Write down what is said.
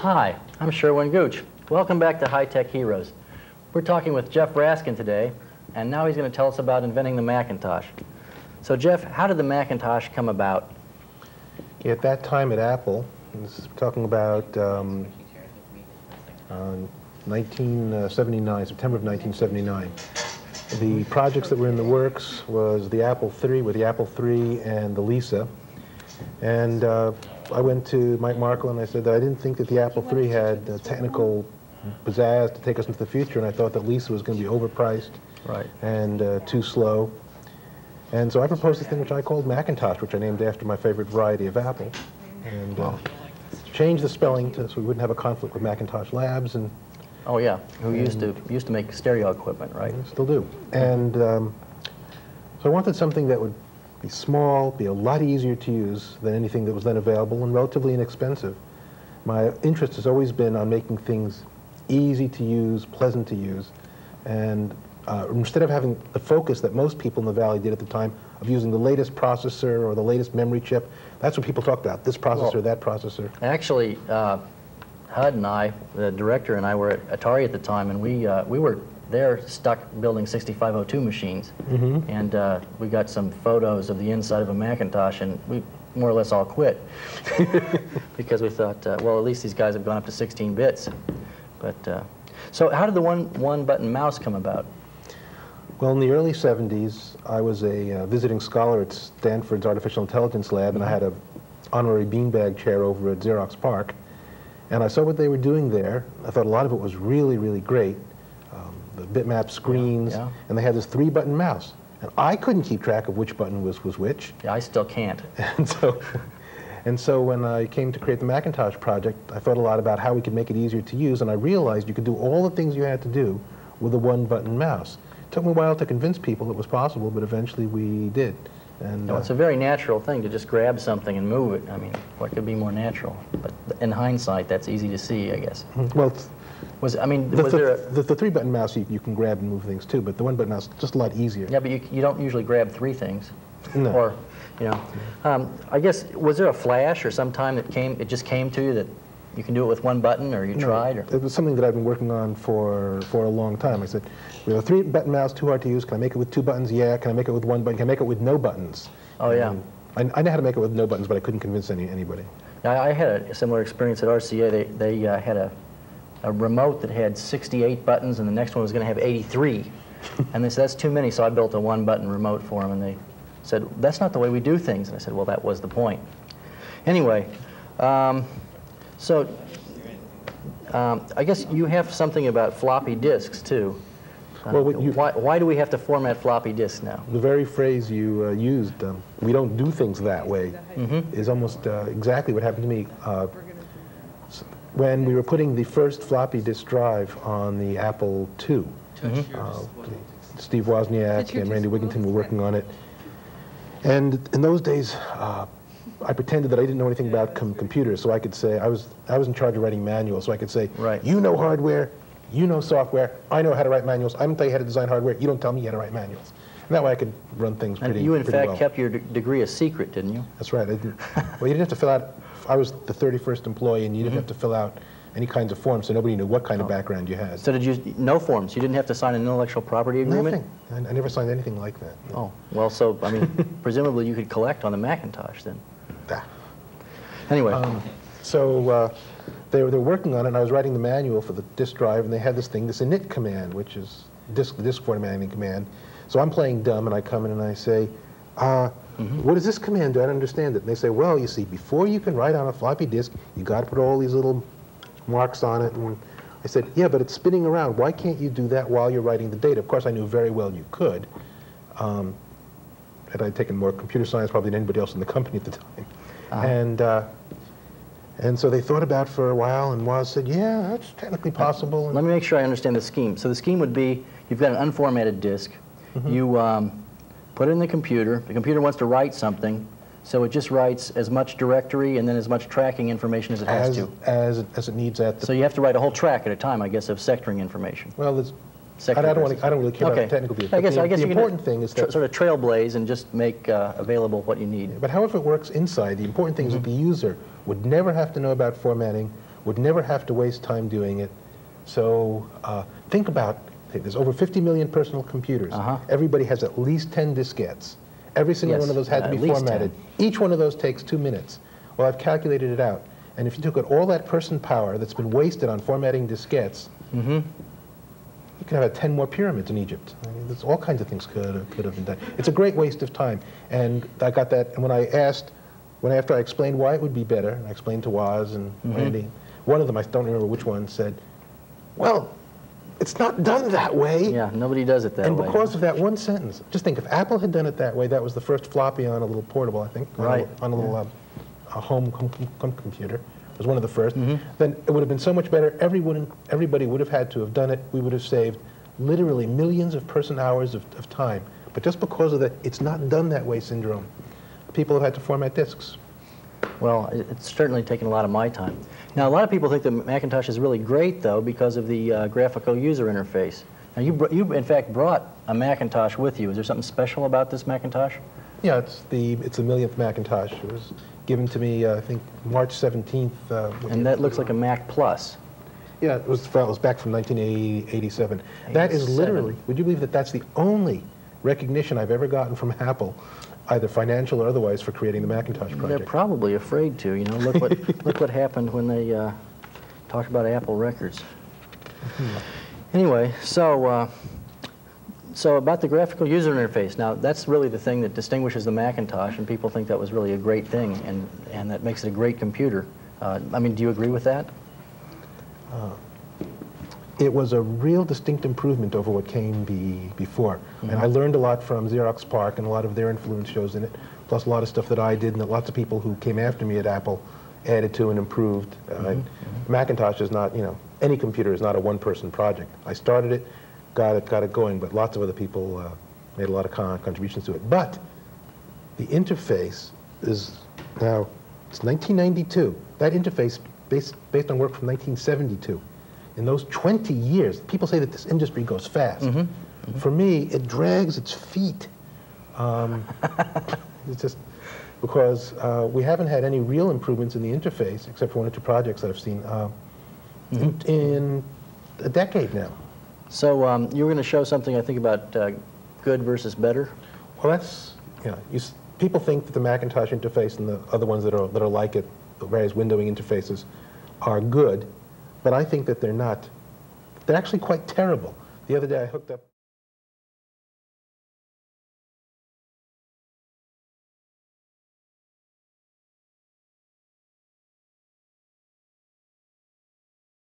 Hi, I'm Sherwin Gooch. Welcome back to High Tech Heroes. We're talking with Jef Raskin today, and now he's going to tell us about inventing the Macintosh. So Jeff, how did the Macintosh come about? At that time at Apple, this is talking about 1979, September of 1979. The projects that were in the works was the Apple III, with the Apple III and the Lisa. And I went to Mike Markle and I said that I didn't think that the Apple III had technical pizzazz to take us into the future, and I thought that Lisa was going to be overpriced and too slow. And so I proposed this thing which I called Macintosh, which I named after my favorite variety of apple, and changed the spelling so we wouldn't have a conflict with Macintosh Labs. And oh yeah, who used to make stereo equipment, right? Still do. And so I wanted something that would be small, be a lot easier to use than anything that was then available, and relatively inexpensive. My interest has always been on making things easy to use, pleasant to use, and instead of having the focus that most people in the Valley did at the time of using the latest processor or the latest memory chip, that's what people talked about, this processor, that processor. Actually, Hud and I, the director and I, were at Atari at the time, and we were there stuck building 6502 machines, and we got some photos of the inside of a Macintosh, and we more or less all quit because we thought, well, at least these guys have gone up to 16 bits. But so how did the one-button mouse come about? Well, in the early 70s, I was a visiting scholar at Stanford's Artificial Intelligence Lab, and I had an honorary beanbag chair over at Xerox PARC. And I saw what they were doing there. I thought a lot of it was really, really great. The bitmap screens, and they had this 3-button mouse. And I couldn't keep track of which button was which. Yeah, I still can't. And so when I came to create the Macintosh project, I thought a lot about how we could make it easier to use, and I realized you could do all the things you had to do with a 1-button mouse. It took me a while to convince people it was possible, but eventually we did. And it's a very natural thing to just grab something and move it. I mean, what could be more natural? But in hindsight, that's easy to see, I guess. Well, was there the 3-button mouse you can grab and move things too, but the 1-button mouse is just a lot easier. Yeah, but you don't usually grab 3 things. No. Or, you know, I guess, was there a flash or some time that it just came to you that you can do it with 1 button, or you tried? Or? It was something that I've been working on for a long time. I said, we have a 3-button mouse, too hard to use. Can I make it with 2 buttons? Yeah. Can I make it with 1 button? Can I make it with no buttons? Oh, yeah. I know how to make it with no buttons, but I couldn't convince anybody. I had a similar experience at RCA. They had a remote that had 68 buttons, and the next one was going to have 83. And they said, that's too many, so I built a 1-button remote for them, and they said, that's not the way we do things. And I said, well, that was the point. Anyway, so I guess you have something about floppy disks, too. Well, why do we have to format floppy disks now? The very phrase you used, we don't do things that way, is almost exactly what happened to me. When we were putting the first floppy disk drive on the Apple II, Steve Wozniak and Randy Wigginton were working on it. And in those days, I pretended that I didn't know anything about computers, so I could say, I was in charge of writing manuals, so I could say, you know hardware, you know software, I know how to write manuals, I don't tell you how to design hardware, you don't tell me how to write manuals. And that way I could run things pretty well. And you, in fact, kept your degree a secret, didn't you? That's right. I didn't. Well, you didn't have to fill out, I was the 31st employee, and you didn't have to fill out any kinds of forms, so nobody knew what kind of background you had. So no forms? You didn't have to sign an intellectual property agreement? Nothing. I never signed anything like that. No. Oh, well, so, I mean, presumably you could collect on the Macintosh then. Anyway. So they were working on it, and I was writing the manual for the disk drive, and they had this thing, this init command, which is disk formatting command. So I'm playing dumb, and I come in and I say, what does this command do? I don't understand it. And they say, well, you see, before you can write on a floppy disk, you got to put all these little marks on it. And I said, yeah, but it's spinning around. Why can't you do that while you're writing the data? Of course, I knew very well you could. Had I taken more computer science probably than anybody else in the company at the time. And so they thought about it for a while, and Woz said, yeah, that's technically possible. Let me make sure I understand the scheme. So the scheme would be, you've got an unformatted disk. You put it in the computer wants to write something, so it just writes as much directory and then as much tracking information as it has to. As it needs at the... So you have to write a whole track at a time, I guess, of sectoring information. Well, I don't really care about the technical details. I guess the important thing is that... sort of trailblaze and just make available what you need. But however it works inside, the important thing is that the user would never have to know about formatting, would never have to waste time doing it. So think about, there's over 50 million personal computers. Everybody has at least 10 diskettes. Every single one of those had to be formatted. 10. Each one of those takes 2 minutes. Well, I've calculated it out. And if you took all that person power that's been wasted on formatting diskettes, you could have 10 more pyramids in Egypt. I mean, there's all kinds of things could have been done. It's a great waste of time. And I got that, and when I asked, after I explained why it would be better, and I explained to Woz and Randy, one of them, I don't remember which one, said, well, it's not done that way. Yeah, nobody does it that way. And because of that one sentence, just think, if Apple had done it that way, that was the first floppy on a little portable, I think, on a little home computer. It was one of the first. Then it would have been so much better. Everybody would have had to have done it. We would have saved literally millions of person hours of time. But just because of the it's not done that way syndrome, people have had to format disks. Well, it's certainly taken a lot of my time. Now, a lot of people think that Macintosh is really great, though, because of the graphical user interface. Now, you in fact brought a Macintosh with you. Is there something special about this Macintosh? Yeah, it's the millionth Macintosh. It was given to me, I think, March 17th. And that looks like a Mac Plus. Yeah, it was back from 1987. That is literally, would you believe that that's the only recognition I've ever gotten from Apple, either financial or otherwise, for creating the Macintosh project? They're probably afraid to. You know, look what happened when they talked about Apple records. Anyway, so about the graphical user interface. Now, that's really the thing that distinguishes the Macintosh, and people think that was really a great thing, and that makes it a great computer. I mean, do you agree with that? It was a real distinct improvement over what came before. And I learned a lot from Xerox PARC, and a lot of their influence shows in it, plus a lot of stuff that I did and that lots of people who came after me at Apple added to and improved. Macintosh is not, any computer is not a one-person project. I started it, got it going, but lots of other people made a lot of contributions to it. But the interface is now, it's 1992. That interface, based on work from 1972. In those 20 years, people say that this industry goes fast. For me, it drags its feet. It's just because we haven't had any real improvements in the interface, except for one or two projects that I've seen, in a decade now. So you were going to show something, I think, about good versus better? Well, that's, people think that the Macintosh interface and the other ones that are like it, the various windowing interfaces, are good. But I think that they're not. They're actually quite terrible. The other day I hooked up